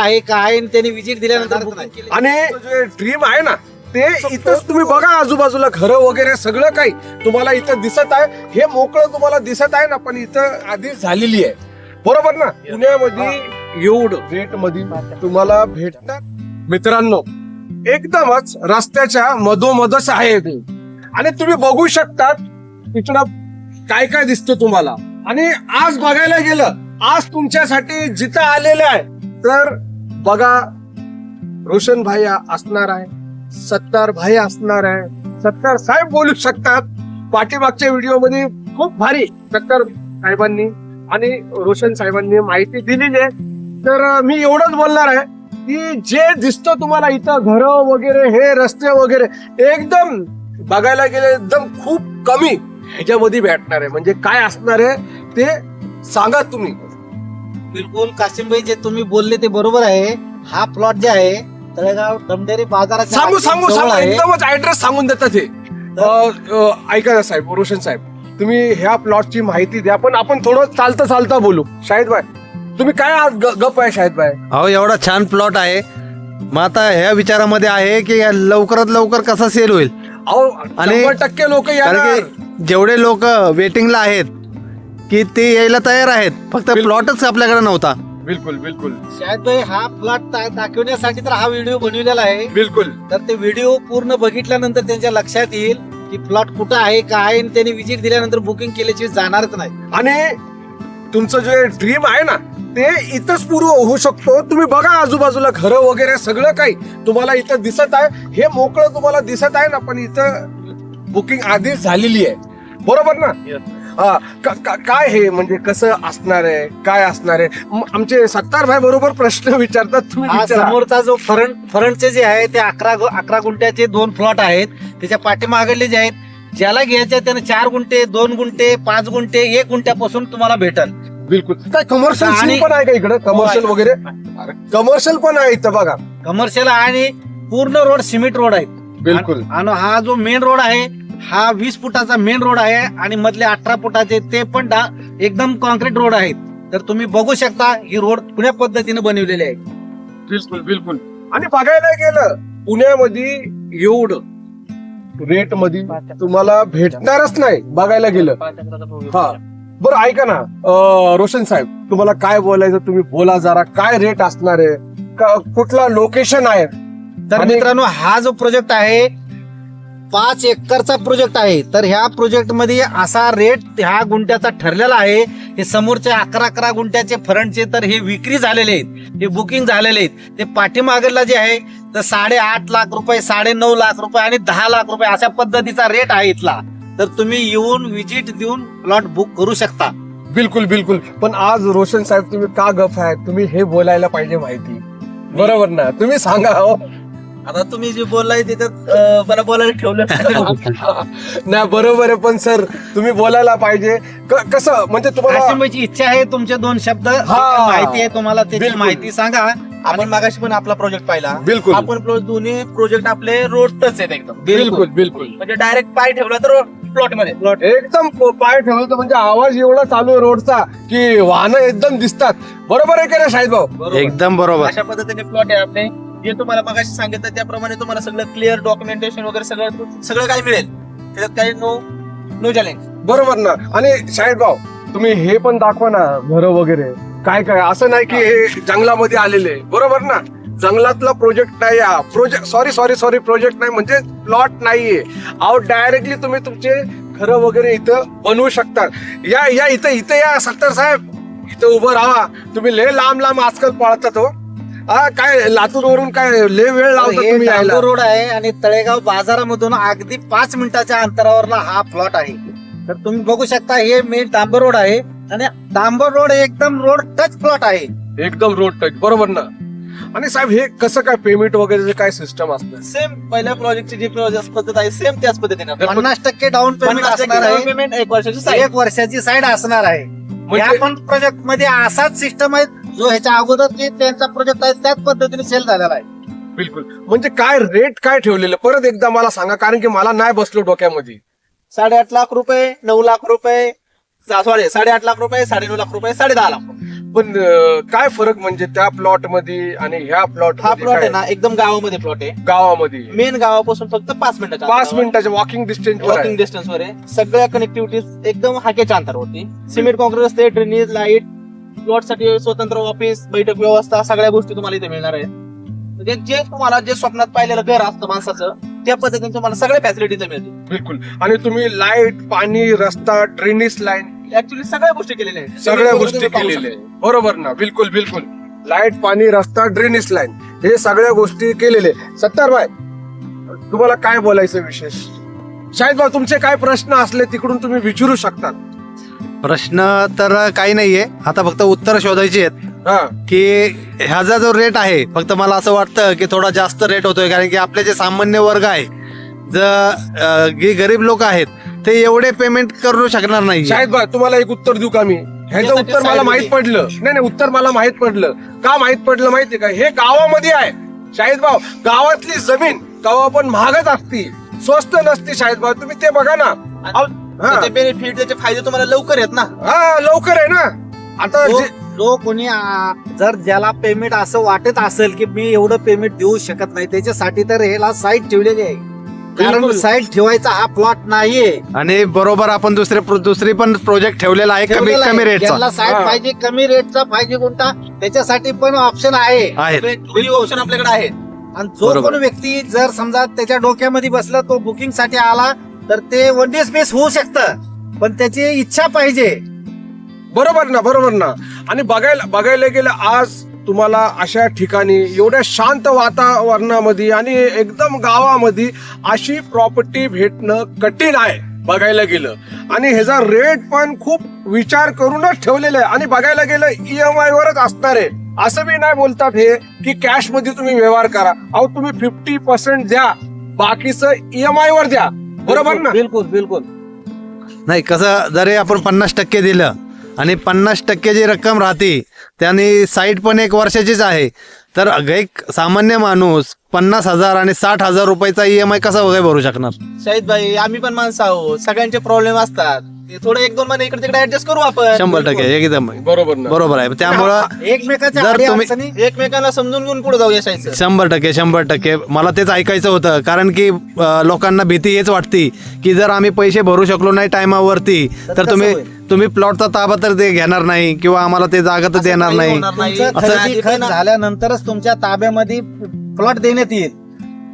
आहे काय आणि त्यांनी विजिट दिल्यानंतर booking केली. आणि जे ड्रीम आहे ना ते इथंच तुम्ही बघा, आजूबाजूला घरं वगैरे सगळं काही तुम्हाला इथं दिसत आहे. हे मोकळं तुम्हाला दिसत आहे ना, पण इथं आधीच झालेली आहे, बरोबर ना. पुण्यामध्ये एवढं रेट मध्ये तुम्हाला भेटणार मित्रांनो, एकदमच रस्त्याच्या मधोमधच आहे ते. आणि तुम्ही बघू शकता इकडं काय काय दिसतं तुम्हाला. आणि आज बघायला गेलं, आज तुमच्यासाठी जिथं आलेलं आहे तर बघा, रोशन भाई असणार आहे, सत्तार भाई असणार आहे. सत्तार साहेब बोलू शकतात. पाठीमागच्या व्हिडिओ मध्ये खूप भारी सत्तार साहेबांनी आणि रोशन साहेबांनी माहिती दिलेली आहे. तर मी एवढंच बोलणार आहे की जे दिसतं तुम्हाला इथं घरं वगैरे, हे रस्ते वगैरे एकदम बघायला गेले एकदम खूप कमी ह्याच्यामध्ये भेटणार आहे. म्हणजे काय असणार आहे ते सांगा तुम्ही. बिलकुल कासिमभाई, जे तुम्ही बोलले ते बरोबर आहे. हा प्लॉट जे आहे तळेगाव दमडेरी बाजाराच्या सांगू सांगू जवळ सांगू आहे. एकदमच ऍड्रेस सांगून देतात हे. ऐका ना साहेब, रोशन साहेब, तुम्ही ह्या प्लॉटची माहिती द्या, पण आपण थोडं चालता बोलू. शाहिद भाई, तुम्ही काय आज गप आहे शाहिद भाई? अहो, एवढा छान प्लॉट आहे. मग आता ह्या विचारामध्ये आहे की लवकरात लवकर कसा सेल होईल. अहो, आणि 100% लोक कारण येणार. की जेवढे लोक वेटिंगला आहेत की ते यायला तयार आहेत, फक्त प्लॉटच आपल्याकडे नव्हता. बिलकुल बिलकुल शायद भाई हा प्लॉट दाखवण्यासाठी तर हा व्हिडिओ बनवलेला आहे. बिलकुल. तर ते व्हिडिओ पूर्ण बघितल्यानंतर त्यांच्या लक्षात येईल की प्लॉट कुठं आहे काय, आणि त्यांनी विजिट दिल्यानंतर बुकिंग केल्याची जाणारच नाही. आणि तुमचं जे ड्रीम आहे ना ते इथंच पूर्ण होऊ शकतो. तुम्ही बघा, आजूबाजूला घरं वगैरे सगळं काही तुम्हाला इथं दिसत आहे. हे मोकळं तुम्हाला दिसत आहे ना, पण इथं बुकिंग आधीच झालेली आहे, बरोबर ना. हा, काय हे म्हणजे कसं असणार आहे, काय असणार आहे? आमचे सत्तार भाई बरोबर प्रश्न विचारतात, तुम्ही हा विचारा. समोरचा जो फ्रंटचे जे आहे ते 11 गुंठ्याचे 2 प्लॉट आहेत. त्याच्या पाठीमागले जे आहेत, ज्याला घ्यायचे त्याने 4 गुंठे, 2 गुंठे, 5 गुंठे, 1 गुंठ्यापासून तुम्हाला भेटल. बिलकुल. काय कमर्शियल आणि- पण आहे का इकडे? कमर्शियल वगैरे कमर्शियल पण आहे इथं बघा. कमर्शियल आणि पूर्ण रोड सिमेंट रोड आहेत. बिलकुल. आणि हा जो मेन रोड आहे हा 20 फुटाचा मेन रोड आहे आणि मधले 18 फुटाचे ते पण एकदम कॉन्क्रीट रोड आहेत. तर तुम्ही बघू शकता ही रोड पुण्या पद्धतीने बनवलेली आहे. बिलकुल बिलकुल. आणि बघायला गेलं पुण्यामध्ये एवढं रेट मध्ये तुम्हाला भेटणारच नाही बघायला गेलं. हा, बरं ऐका ना रोशन साहेब, तुम्हाला काय बोलायचं तुम्ही बोला जरा. काय रेट असणार आहे, कुठला लोकेशन आहे? तर मित्रांनो, हा जो प्रोजेक्ट आहे 5 एकरचा प्रोजेक्ट आहे. तर ह्या प्रोजेक्ट मध्ये असा रेट ह्या गुंठ्याचा ठरलेला आहे. हे समोरचे 11 गुंठ्याचे फ्रंटचे तर हे विक्री झालेले आहेत, हे बुकिंग झालेले आहेत. ते पाठीमागेला जे आहे तर 8.5 लाख रुपये, 9.5 लाख रुपये आणि 10 लाख रुपये अशा पद्धतीचा रेट आहे इथला. तर तुम्ही येऊन विजिट देऊन प्लॉट बुक करू शकता. बिलकुल बिलकुल. पण आज रोशन साहेब तुम्ही का गप आहे? तुम्ही हे बोलायला पाहिजे माहिती, बरोबर ना. तुम्ही सांगा. हो, आता तुम्ही जे बोललाय त्याच्यात मला बोलायला ठेवलं. नाही बरोबर आहे, पण सर तुम्ही बोलायला पाहिजे. कसं म्हणजे तुम्हाला कासिमभाईची इच्छा आहे तुमचे 2 शब्द माहिती आहे तुम्हाला त्याची बिलकुल. माहिती सांगा. आपण मागाशी पण आपला प्रोजेक्ट पाहिला. बिलकुल. आपण दोन्ही प्रोजेक्ट आपले रोड टच आहेत एकदम. बिलकुल बिलकुल. म्हणजे डायरेक्ट पाय ठेवला तर प्लॉट मध्ये. एकदम पाय ठेवलं म्हणजे आवाज एवढा चालू आहे रोडचा की वाहनं एकदम दिसतात. बरोबर आहे का रे शाहिद भाऊ? एकदम बरोबर. अशा पद्धतीने प्लॉट आहे आपले. जे तुम्हाला मागाशी सांगितलं त्याप्रमाणे तुम्हाला सगळं क्लिअर डॉक्युमेंटेशन वगैरे सगळं काही मिळेल. त्याच्यात काही नो चॅलेंज. बरोबर ना. आणि शाहिद भाऊ तुम्ही हे पण दाखवा ना घरं वगैरे काय काय. असं नाही की हे जंगलामध्ये आलेले, बरोबर ना. जंगलातला प्रोजेक्ट नाही हा. सॉरी प्रोजेक्ट नाही म्हणजे प्लॉट नाहीये. अहो डायरेक्टली तुम्ही तुमचे घरं वगैरे इथं बनवू शकता. या इथं या सत्तार साहेब, इथं उभं राहा. तुम्ही लय लांब आजकाल पळतात. हो, काय लातूर वरून काय लय वेळ लावतो तुम्ही यायला. रोड आहे आणि तळेगाव बाजारामधून अगदी 5 मिनिटाच्या अंतरावरला हा प्लॉट आहे. तर तुम्ही बघू शकता हे मेन डांबर रोड आहे आणि डांबर रोड एकदम रोड टच प्लॉट आहे. एकदम रोड टच, बरोबर ना. आणि साहेब हे कसं काय पेमेंट वगैरे काय सिस्टम असतं? सेम पहिल्या प्रोजेक्टची जी प्रोजेक्ट पद्धत आहे सेम त्याच पद्धतीने 50% डाऊन पेमेंट असणार आहे. पेमेंट 1 वर्षाची साईड. 1 वर्षाची साईड असणार आहे. या पण प्रोजेक्ट मध्ये असाच सिस्टम आहे जो ह्याच्या अगोदर जे त्यांचा प्रोजेक्ट आहे त्याच पद्धतीने सेल झालेला आहे. बिलकुल. म्हणजे काय रेट काय ठेवलेलं परत एकदा मला सांगा, कारण की मला नाही बसलो डोक्यामध्ये. 8.5 लाख रुपये, 9 लाख रुपये, सॉरी 8.5 लाख रुपये, 9.5 लाख रुपये, 10.5 लाख रुपये. पण काय फरक म्हणजे त्या प्लॉट मध्ये आणि ह्या प्लॉट हा प्लॉट आहे ना एकदम गावामध्ये प्लॉट आहे. गावामध्ये मेन गावापासून फक्त 5 मिनिटाच्या 5 मिनिटाच्या वॉकिंग डिस्टन्स वॉकिंग डिस्टन्स वर आहे. सगळ्या कनेक्टिव्हिटी एकदम हाकेच्या अंतरावरती. सिमेंट कॉन्क्रीट रस्ते, ड्रेनेज, लाईट, प्लॉट साठी स्वतंत्र ऑफिस, बैठक व्यवस्था, सगळ्या गोष्टी तुम्हाला इथे मिळणार आहे. म्हणजे जे तुम्हाला जे स्वप्नात पाहिलेलं घर असतं माणसाचं, त्या पद्धतीने तुम्हाला सगळ्या फॅसिलिटी मिळतील. बिलकुल. आणि तुम्ही लाईट, पाणी, रस्ता, ड्रेनेज लाईन ऍक्च्युली सगळ्या गोष्टी केलेल्या आहेत. सगळ्या गोष्टी तुम्ही पाहू केलेल्या आहेत. बरोबर ना? बिलकुल बिलकुल. लाईट, पाणी, रस्ता, ड्रेनेज लाईन हे सगळ्या गोष्टी केलेले. सत्तारभाई, तुम्हाला काय बोलायचं विशेष? शाहिद भाई, तुमचे काय प्रश्न असले तिकडून तुम्ही विचारू शकता. प्रश्न तर काही नाहीये, आता फक्त उत्तर शोधायची आहेत हा, की ह्याचा जो रेट आहे, फक्त मला असं वाटतं की थोडा जास्त रेट होतोय, कारण की आपले जे सामान्य वर्ग आहे, जे गरीब लोक आहेत, ते एवढे पेमेंट करू शकणार नाही. शाहिद भाई, तुम्हाला एक उत्तर देऊ का मी? ह्याचं यासाठी उत्तर मला side माहित होती. पडलं. नाही नाही, उत्तर मला माहित पडलं. का माहित पडलं माहितीये का? हे गावामध्ये आहे शाहिद भाऊ. गावातली जमीन गावा पण महागच असती, स्वस्त नसती. शाहिद भाऊ, तुम्ही ते बघा ना. हा. त्याचे बेनिफिट, त्याचे फायदे तुम्हाला लवकर आहेत ना. हा, लवकर आहे ना. आता जो कोणी जर ज्याला पेमेंट असं वाटत असेल की मी एवढं पेमेंट देऊ शकत नाही, त्याच्यासाठी तर ह्याला साईट ठेवलेली आहे. कारण बिलकुल. साईट ठेवायचा हा प्लॉट नाहीये. आणि बरोबर आपण दुसरी पण प्रोजेक्ट ठेवलेला आहे कमी कमी रेटचा ज्याला साईट हा. पाहिजे, कमी रेटचा पाहिजे कोणता, त्याच्यासाठी पण ऑप्शन आहे. आहेत. दोन्ही ऑप्शन आपल्याकडे आहेत. आणि जो बरोबर. कोणी व्यक्ती जर समजा त्याच्या डोक्यामध्ये बसला, तो बुकिंग साठी आला, तर ते वन डे स्पेस होऊ शकतं, पण त्याची इच्छा पाहिजे. बरोबर ना, बरोबर ना. आणि बघायला गेलं आज तुम्हाला अशा ठिकाणी एवढ्या शांत वातावरणामध्ये आणि एकदम गावामध्ये अशी प्रॉपर्टी भेटणं कठीण आहे बघायला गेलं. आणि ह्याचा रेट पण खूप विचार करूनच ठेवलेला आहे. आणि बघायला गेलं EMI वरच असणार आहे, असं मी नाही बोलतात हे की कॅश मध्ये तुम्ही व्यवहार करा. अहो, तुम्ही 50% द्या, बाकीचं EMI वर द्या. बरोबर ना? बिलकुल बिलकुल. नाही, कसं जरी आपण 50% दिलं आणि 50% जी रक्कम राहते त्याने साईट पण 1 वर्षाचीच आहे, तर एक सामान्य माणूस 50,000 आणि 60,000 रुपयाचा EMI कसा वगैरे भरू शकणार? शाहिद भाई, आम्ही पण माणसं आहोत, सगळ्यांचे प्रॉब्लेम असतात. ते थोडं 1-2 महिने इकडे तिकडे ऍडजस्ट करू आपण. 100% एकदम बरोबर ना. बरोबर आहे. त्यामुळं एकमेकाच्या जर तुम्ही- अडचणी एकमेकांना समजून घेऊन पुढे जाऊ यशायचं. 100% मला तेच ऐकायचं होतं, कारण की लोकांना भीती हेच वाटते की जर आम्ही पैसे भरू शकलो नाही टायमावरती, तर कसं तुम्ही होईल? तुम्ही प्लॉटचा ताबा तर ते घेणार नाही किंवा आम्हाला ते जागा तर देणार काही नाही. होणार नाही. तुमचं असं- खरेदी खत झाल्यानंतरच तुमच्या ताब्यामध्ये प्लॉट देण्यात येईल.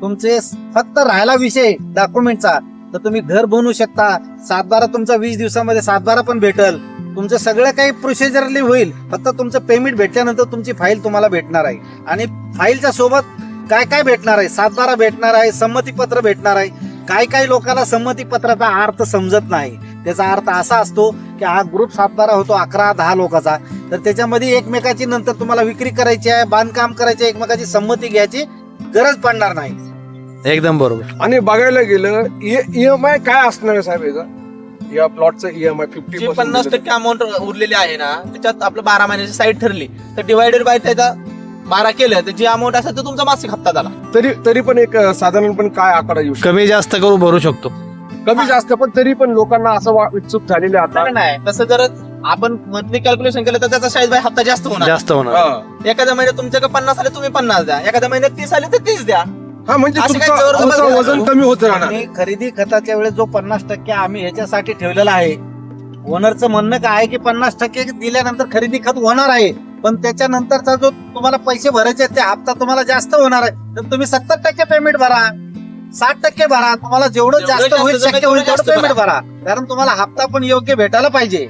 तुमचे फक्त राहिला विषय डॉक्युमेंटचा, तर तुम्ही घर बनवू शकता. 7-12 तुमचा 20 दिवसामध्ये 7-12 पण भेटल. तुमचं सगळं काही प्रोसिजरली होईल. फक्त तुमचं पेमेंट भेटल्यानंतर तुमची फाईल तुम्हाला भेटणार आहे. आणि फाईलच्या सोबत काय काय भेटणार आहे? 7-12 भेटणार आहे, संमतीपत्र भेटणार आहे. काही लोकांना संमतीपत्राचा अर्थ समजत नाही. त्याचा अर्थ असा असतो की हा ग्रुप 7-12 होतो 11-10 लोकांचा, तर त्याच्यामध्ये एकमेकाची नंतर तुम्हाला विक्री करायची आहे, बांधकाम करायची आहे, एकमेकाची संमती घ्यायची गरज पडणार नाही. एकदम बरोबर. आणि बघायला गेलं EMI काय असणार आहे साहेब याचा? या प्लॉटचं EMI जी 50% 50% अमाऊंट उरलेली आहे ना, त्याच्यात आपलं 12 महिन्याची साईट ठरली, तर डिवायडेड बाय त्याचा 12 केलं, तर जी अमाऊंट असेल तर तुमचा मासिक हप्ता झाला. तरी पण एक साधारणपणे काय आकडा येऊ शकतो? कमी जास्त करू भरू शकतो. कमी जास्त, पण तरी पण लोकांना असं उत्सुक झालेले आता. नाही, तसं जर आपण मंथली कॅल्क्युलेशन केलं तर त्याचा शाहिद भाई हप्ता जास्त होणार. जास्त होणार. हा. एखाद्या महिन्यात तुमच्याकडे 50 आले, तुम्ही 50 द्या. एखाद्या महिन्यात 30 आले तर 30 द्या. हा, म्हणजे असं काही तुमचं जबरदस्त तुमचं वजन नाही. कमी होत राहणार. आणि खरेदी खताच्या वेळेस जो 50% आम्ही ह्याच्यासाठी ठेवलेला आहे, ओनरचं म्हणणं काय आहे की 50% दिल्यानंतर खरेदी खत होणार आहे, पण त्याच्यानंतरचा जो तुम्हाला पैसे भरायचे आहेत, ते हप्ता तुम्हाला जास्त होणार आहे. तर तुम्ही 70% पेमेंट भरा, 60% भरा. तुम्हाला जेवढं जेवढं जास्त होईल, जास्त शक्य होईल तेवढं तेवढं पेमेंट जास्त भरा. कारण तुम्हाला हप्ता पण योग्य भेटायला पाहिजे.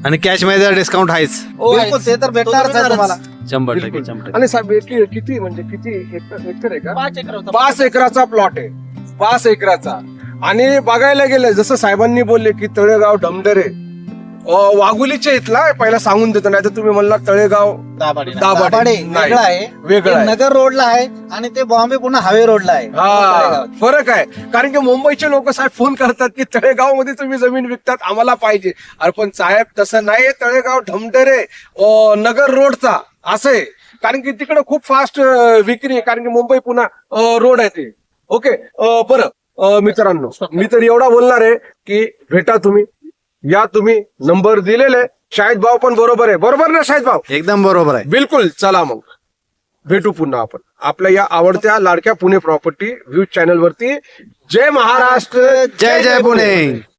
आणि कॅश मध्ये डिस्काउंट आहेच. बिलकुल, ते तर भेटणारच आहे तुम्हाला. 100%. बिलकुल. 100%. आणि साहेब किती म्हणजे किती हेक्टर आहे का? 5 एकर होता. 5 एकराचा प्लॉट आहे, 5 एकराचा. आणि बघायला गेलं जसं साहेबांनी बोलले की तळेगाव ढमढरे वाघुलीचे इथला पहिला सांगून देतो, नाही तर तुम्ही म्हणला तळेगाव दाभाडे. दाभाडे नाही, वेगळं आहे, वेगळं ते आहे. नगर रोडला आहे आणि ते बॉम्बे पुन्हा हायवे रोडला आहे. हा, फरक आहे. कारण की मुंबईचे लोक साहेब फोन करतात की तळेगाव मध्ये तुम्ही जमीन विकतात, आम्हाला पाहिजे. अरे पण साहेब तसं नाही, तळेगाव ढमढरे नगर रोडचा असं आहे. कारण की तिकडे खूप फास्ट विक्री आहे, कारण की मुंबई पुन्हा रोड आहे ते. ओके, बरं मित्रांनो, मी तर एवढा बोलणार आहे की भेटा तुम्ही, या तुम्ही, नंबर दिलेले शाहिद भाऊ पण बरोबर आहे, बरोबर ना शाहिद भाऊ? एकदम बरोबर आहे. बिलकुल. चला मग भेटू पुन्हा आपण आपल्या या आवडत्या लाडक्या पुणे प्रॉपर्टी व्ह्यूज चॅनल वरती. जय महाराष्ट्र, जय जय पुणे.